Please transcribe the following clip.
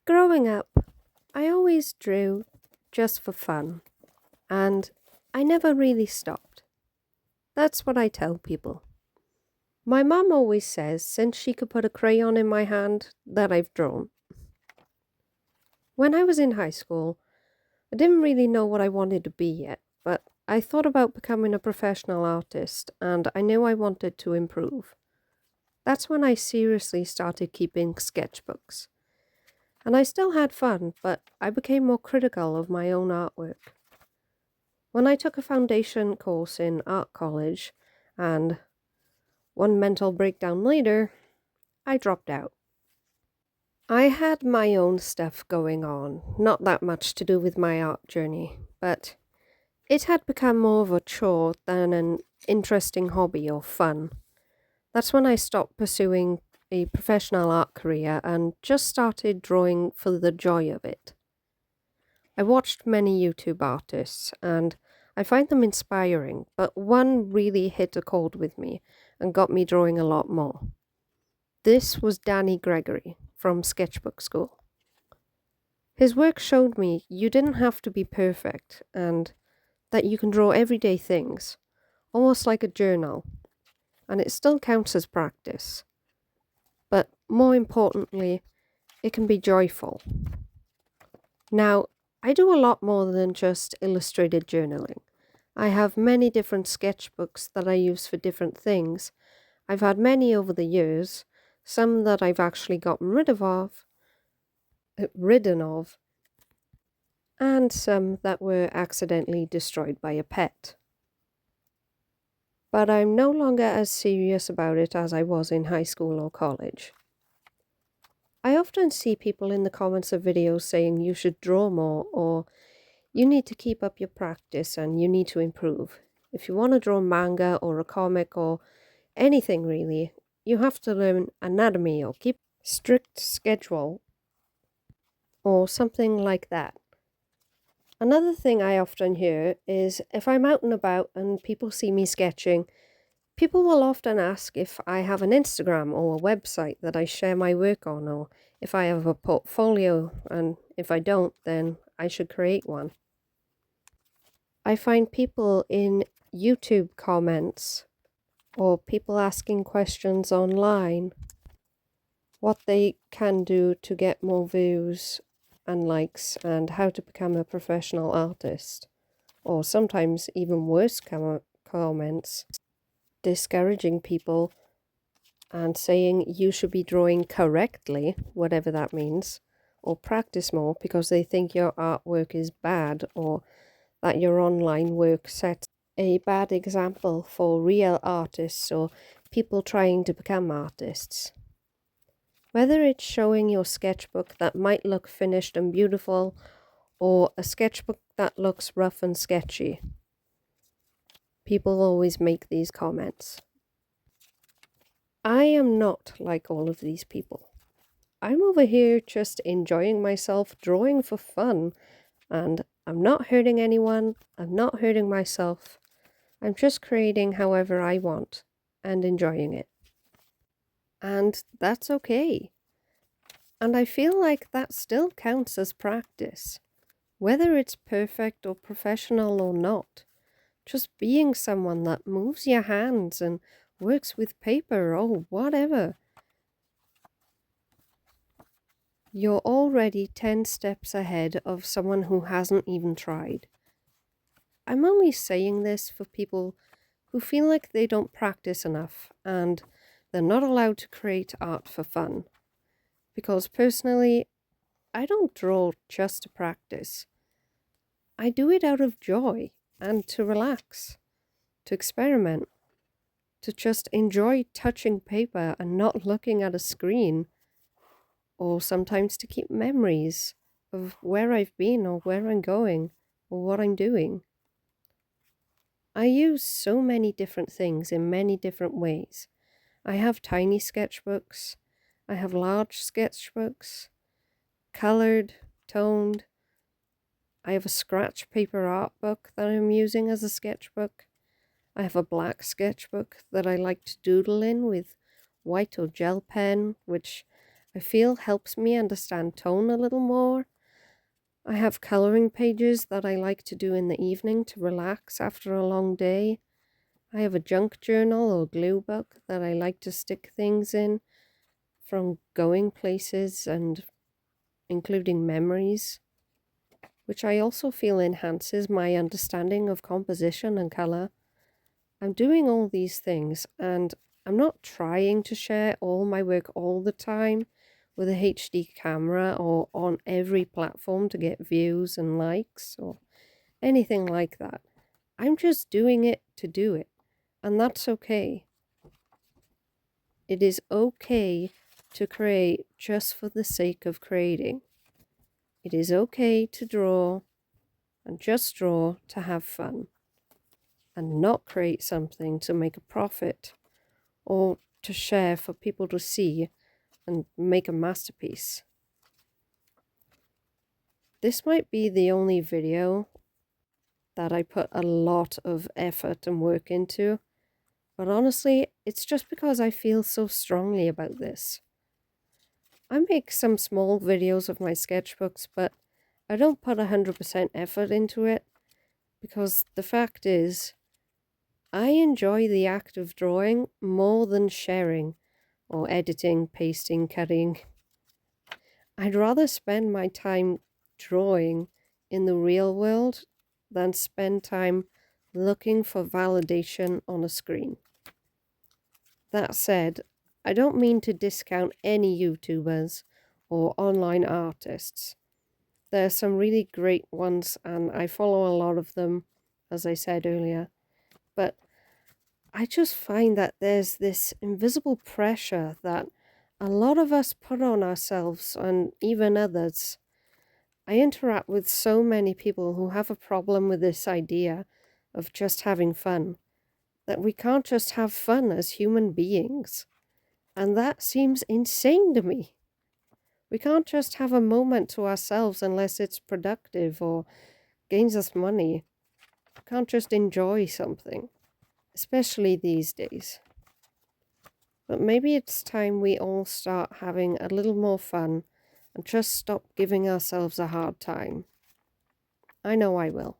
Growing up, I always drew just for fun, and I never really stopped. That's what I tell people. My mum always says since she could put a crayon in my hand that I've drawn. When I was in high school, I didn't really know what I wanted to be yet, but I thought about becoming a professional artist and I knew I wanted to improve. That's when I seriously started keeping sketchbooks. And I still had fun, but I became more critical of my own artwork. When I took a foundation course in art college, and one mental breakdown later, I dropped out. I had my own stuff going on, not that much to do with my art journey, but it had become more of a chore than an interesting hobby or fun. That's when I stopped pursuing a professional art career and just started drawing for the joy of it. I watched many YouTube artists and I find them inspiring, but one really hit a chord with me and got me drawing a lot more. This was Danny Gregory from Sketchbook School. His work showed me you didn't have to be perfect and that you can draw everyday things, almost like a journal, and it still counts as practice. But more importantly, it can be joyful. Now, I do a lot more than just illustrated journaling. I have many different sketchbooks that I use for different things. I've had many over the years, some that I've actually gotten ridden of, and some that were accidentally destroyed by a pet. But I'm no longer as serious about it as I was in high school or college. I often see people in the comments of videos saying you should draw more or you need to keep up your practice and you need to improve. If you want to draw manga or a comic or anything really, you have to learn anatomy or keep strict schedule or something like that. Another thing I often hear is if I'm out and about and people see me sketching, people will often ask if I have an Instagram or a website that I share my work on, or if I have a portfolio, and if I don't, then I should create one. I find people in YouTube comments or people asking questions online what they can do to get more views and likes and how to become a professional artist, or sometimes even worse comments discouraging people and saying you should be drawing correctly, whatever that means, or practice more because they think your artwork is bad or that your online work sets a bad example for real artists or people trying to become artists. Whether it's showing your sketchbook that might look finished and beautiful or a sketchbook that looks rough and sketchy, people always make these comments. I am not like all of these people. I'm over here just enjoying myself, drawing for fun, and I'm not hurting anyone, I'm not hurting myself. I'm just creating however I want and enjoying it. And that's okay. And I feel like that still counts as practice. Whether it's perfect or professional or not, just being someone that moves your hands and works with paper or whatever. You're already 10 steps ahead of someone who hasn't even tried. I'm only saying this for people who feel like they don't practice enough and they're not allowed to create art for fun. Because personally, I don't draw just to practice. I do it out of joy and to relax, to experiment, to just enjoy touching paper and not looking at a screen, or sometimes to keep memories of where I've been or where I'm going or what I'm doing. I use so many different things in many different ways. I have tiny sketchbooks, I have large sketchbooks, colored, toned. I have a scratch paper art book that I'm using as a sketchbook. I have a black sketchbook that I like to doodle in with white or gel pen, which I feel helps me understand tone a little more. I have coloring pages that I like to do in the evening to relax after a long day. I have a junk journal or glue book that I like to stick things in from going places and including memories, which I also feel enhances my understanding of composition and color. I'm doing all these things and I'm not trying to share all my work all the time with a HD camera or on every platform to get views and likes or anything like that. I'm just doing it to do it, and that's okay. It is okay to create just for the sake of creating. It is okay to draw and just draw to have fun and not create something to make a profit or to share for people to see and make a masterpiece. This might be the only video that I put a lot of effort and work into, but honestly, it's just because I feel so strongly about this. I make some small videos of my sketchbooks, but I don't put 100% effort into it because the fact is, I enjoy the act of drawing more than sharing or editing, pasting, cutting. I'd rather spend my time drawing in the real world than spend time looking for validation on a screen. That said, I don't mean to discount any YouTubers or online artists. There are some really great ones, and I follow a lot of them, as I said earlier. But I just find that there's this invisible pressure that a lot of us put on ourselves and even others. I interact with so many people who have a problem with this idea of just having fun, that we can't just have fun as human beings. And that seems insane to me. We can't just have a moment to ourselves unless it's productive or gains us money. We can't just enjoy something, especially these days. But maybe it's time we all start having a little more fun and just stop giving ourselves a hard time. I know I will.